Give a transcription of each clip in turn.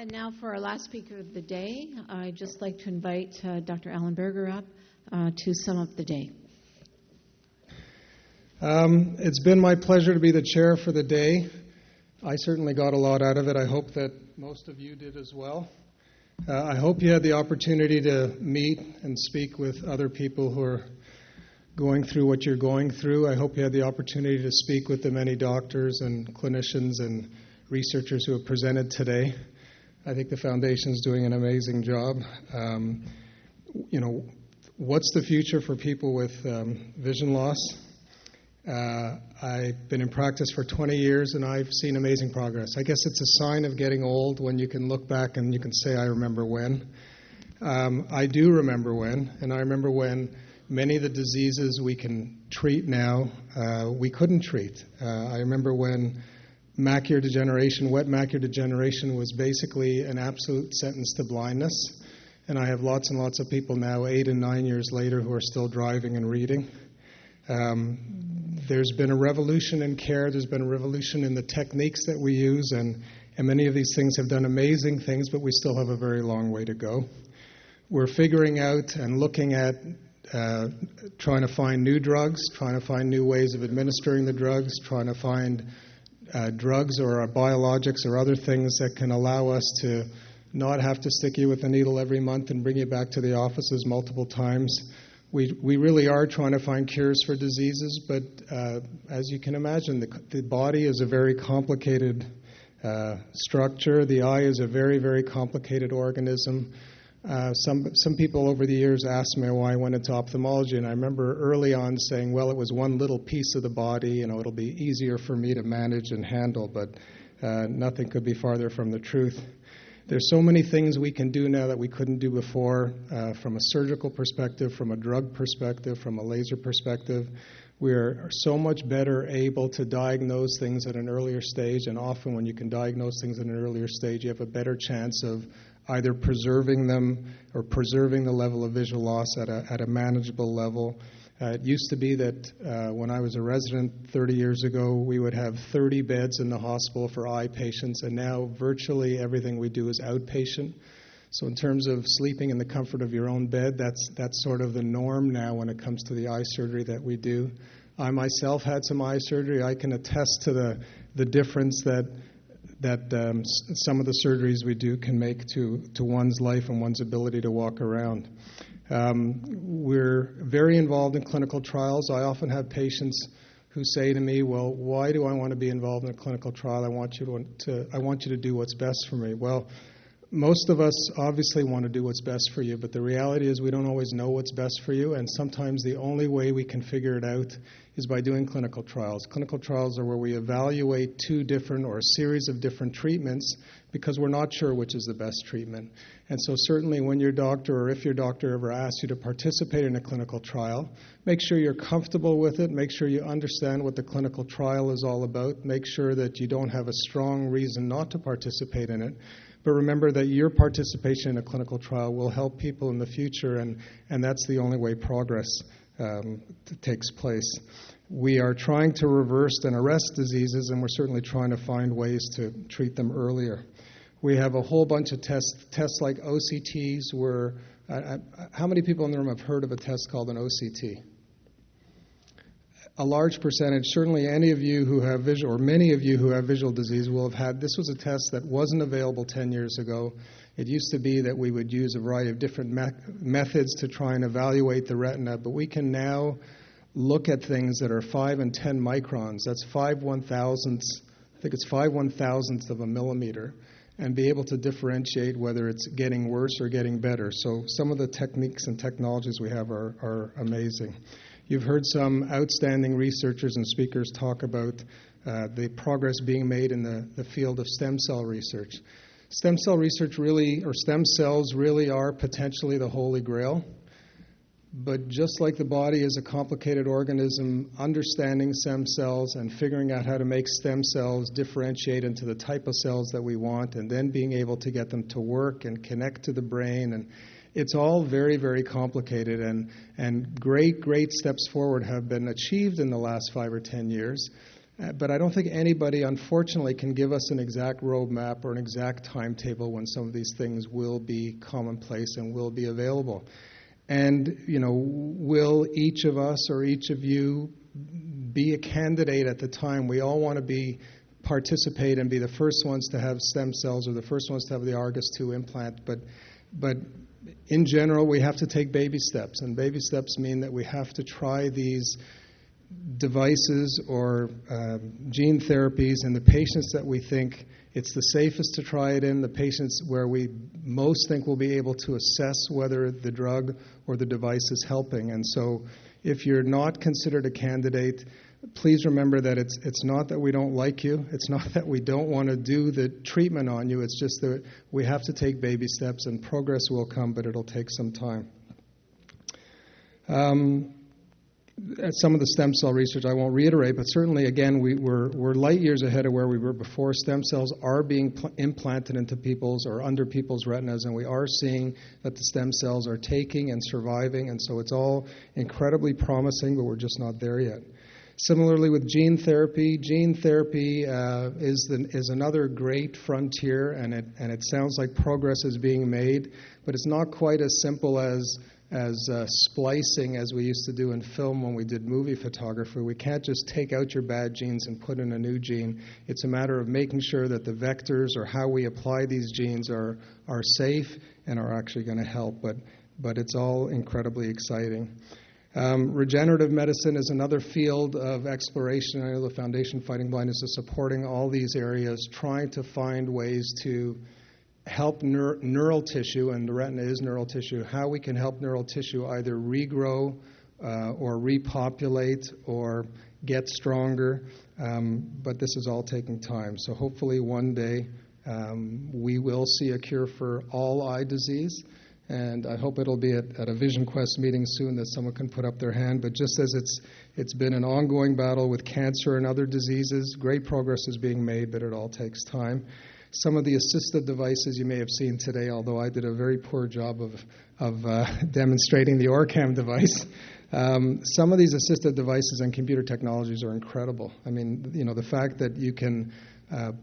And now for our last speaker of the day, I'd just like to invite Dr. Alan Berger up to sum up the day. It's been my pleasure to be the chair for the day. I certainly got a lot out of it. I hope that most of you did as well. I hope you had the opportunity to meet and speak with other people who are going through what you're going through. I hope you had the opportunity to speak with the many doctors and clinicians and researchers who have presented today. I think the Foundation is doing an amazing job. What's the future for people with vision loss? I've been in practice for 20 years, and I've seen amazing progress. I guess it's a sign of getting old when you can look back and you can say, I remember when. I do remember when, and I remember when many of the diseases we can treat now, we couldn't treat. I remember when macular degeneration, wet macular degeneration was basically an absolute sentence to blindness. And I have lots and lots of people now, 8 and 9 years later, who are still driving and reading. There's been a revolution in care. There's been a revolution in the techniques that we use. And many of these things have done amazing things, but we still have a very long way to go. We're figuring out and looking at trying to find new drugs, trying to find new ways of administering the drugs, trying to find drugs or biologics or other things that can allow us to not have to stick you with a needle every month and bring you back to the offices multiple times. We really are trying to find cures for diseases, but as you can imagine, the body is a very complicated structure. The eye is a very, very complicated organism. Some people over the years asked me why I went into ophthalmology, and I remember early on saying, well, it was one little piece of the body, it'll be easier for me to manage and handle, but nothing could be farther from the truth. There's so many things we can do now that we couldn't do before, from a surgical perspective, from a drug perspective, from a laser perspective. We're so much better able to diagnose things at an earlier stage, and often when you can diagnose things at an earlier stage, you have a better chance of either preserving them or preserving the level of visual loss at a manageable level. It used to be that when I was a resident 30 years ago, we would have 30 beds in the hospital for eye patients, and now virtually everything we do is outpatient. So in terms of sleeping in the comfort of your own bed, that's sort of the norm now when it comes to the eye surgery that we do. I myself had some eye surgery. I can attest to the difference that some of the surgeries we do can make to one's life and one's ability to walk around. We're very involved in clinical trials. I often have patients who say to me, well, why do I want to be involved in a clinical trial? I want you to do what's best for me. Well, most of us obviously want to do what's best for you, but the reality is we don't always know what's best for you, and sometimes the only way we can figure it out is by doing clinical trials. Clinical trials are where we evaluate two different or a series of different treatments because we're not sure which is the best treatment. And so certainly when your doctor or if your doctor ever asks you to participate in a clinical trial, make sure you're comfortable with it, make sure you understand what the clinical trial is all about, make sure that you don't have a strong reason not to participate in it. But remember that your participation in a clinical trial will help people in the future, and that's the only way progress takes place. We are trying to reverse and arrest diseases, and we're certainly trying to find ways to treat them earlier. We have a whole bunch of tests like OCTs where how many people in the room have heard of a test called an OCT? A large percentage, certainly any of you who have visual, or many of you who have visual disease will have had, this was a test that wasn't available 10 years ago. It used to be that we would use a variety of different methods to try and evaluate the retina, but we can now look at things that are 5 and 10 microns. That's 5/1,000th of a millimeter, and be able to differentiate whether it's getting worse or getting better. So some of the techniques and technologies we have are amazing. You've heard some outstanding researchers and speakers talk about the progress being made in the field of stem cell research. Stem cell research really, or stem cells really are potentially the holy grail. But just like the body is a complicated organism, understanding stem cells and figuring out how to make stem cells differentiate into the type of cells that we want, and then being able to get them to work and connect to the brain, and it's all very, very complicated, and great steps forward have been achieved in the last 5 or 10 years. But I don't think anybody, unfortunately, can give us an exact roadmap or an exact timetable when some of these things will be commonplace and will be available. And, will each of us or each of you be a candidate at the time? We all want to participate and be the first ones to have stem cells or the first ones to have the Argus 2 implant. But in general, we have to take baby steps. And baby steps mean that we have to try these devices or gene therapies in the patients that we think it's the safest to try it in, the patients where we most think we'll be able to assess whether the drug or the device is helping. And so if you're not considered a candidate, please remember that it's not that we don't like you. It's not that we don't want to do the treatment on you. It's just that we have to take baby steps, and progress will come, but it'll take some time. Some of the stem cell research I won't reiterate, but certainly, again, we're light years ahead of where we were before. Stem cells are being implanted into people's or under people's retinas, and we are seeing that the stem cells are taking and surviving, and so it's all incredibly promising, but we're just not there yet. Similarly with gene therapy is another great frontier, and it sounds like progress is being made, but it's not quite as simple as splicing as we used to do in film when we did movie photography. We can't just take out your bad genes and put in a new gene. It's a matter of making sure that the vectors or how we apply these genes are safe and are actually going to help, but it's all incredibly exciting. Regenerative medicine is another field of exploration. I know the Foundation Fighting Blindness is supporting all these areas, trying to find ways to help neural tissue, and the retina is neural tissue, how we can help neural tissue either regrow or repopulate or get stronger, but this is all taking time. So hopefully one day we will see a cure for all eye disease, and I hope it'll be at a Vision Quest meeting soon that someone can put up their hand. But just as it's been an ongoing battle with cancer and other diseases, great progress is being made, but it all takes time. Some of the assistive devices you may have seen today, although I did a very poor job of demonstrating the OrCam device. Some of these assistive devices and computer technologies are incredible. I mean, the fact that you can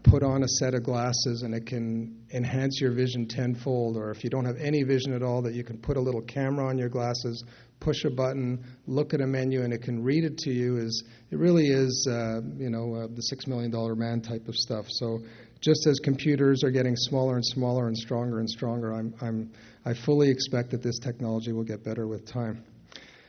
put on a set of glasses and it can enhance your vision tenfold, or if you don't have any vision at all, that you can put a little camera on your glasses, push a button, look at a menu, and it can read it to you. It really is the $6 million man type of stuff. So just as computers are getting smaller and smaller and stronger, I fully expect that this technology will get better with time.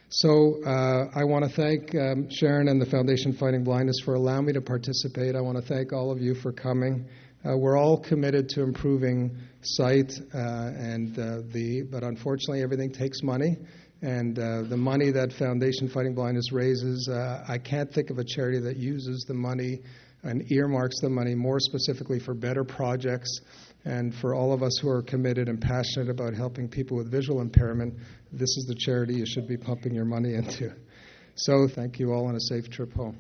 So I want to thank Sharon and the Foundation Fighting Blindness for allowing me to participate. I want to thank all of you for coming. We're all committed to improving sight, but unfortunately everything takes money. And the money that Foundation Fighting Blindness raises, I can't think of a charity that uses the money and earmarks the money more specifically for better projects. And for all of us who are committed and passionate about helping people with visual impairment, this is the charity you should be pumping your money into. So thank you all, and a safe trip home.